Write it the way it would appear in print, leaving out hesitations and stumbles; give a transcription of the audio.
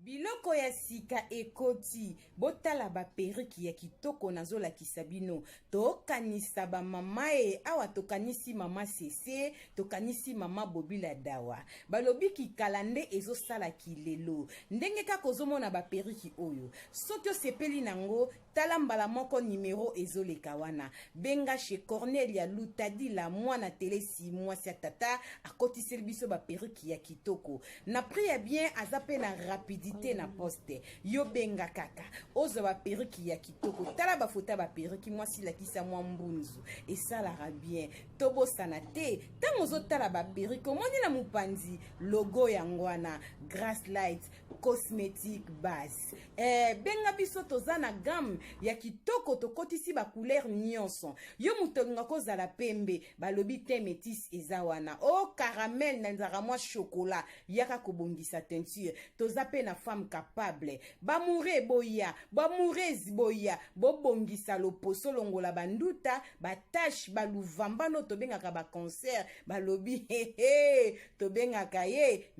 Biloko ya sika ekoti botala ba periki ya kitoko nazola kisabino tokanisa ba mama awa tokanisi mama sese tokanisi mama bobila dawa balobi kikalande ezosala kilelo ndenge kaka ozomona ba periki oyo soki osepeli nango tala mbala moko numero ezoleka wana benga chez Cornelia Lutadi la mwana telesi mwasi tata akotiseli biso ba periki ya kitoko na pria bien azape na rapidité na poste yo benga kaka ozo ba periki ya kitoko tala ba fota ba periki mwasi lakisa mwa mbunzu esalara bien tobosana te tango zotala ba periki omoni na mupanzi logo yangwana Grass Light Cosmetic Base benga biso tozana gamme ya kitoko tokotisi ba couleur nyonso yo mutonga kozala pembe balobi te métis ezawana o caramel na nzara mwa chocolat yaka kobongisa teinture tozape na femme capable bamoure boya bamoureuse boya bobongisa loposo longola banduta batache baluvambano tobengaka ba cancer balobi tobengaka ye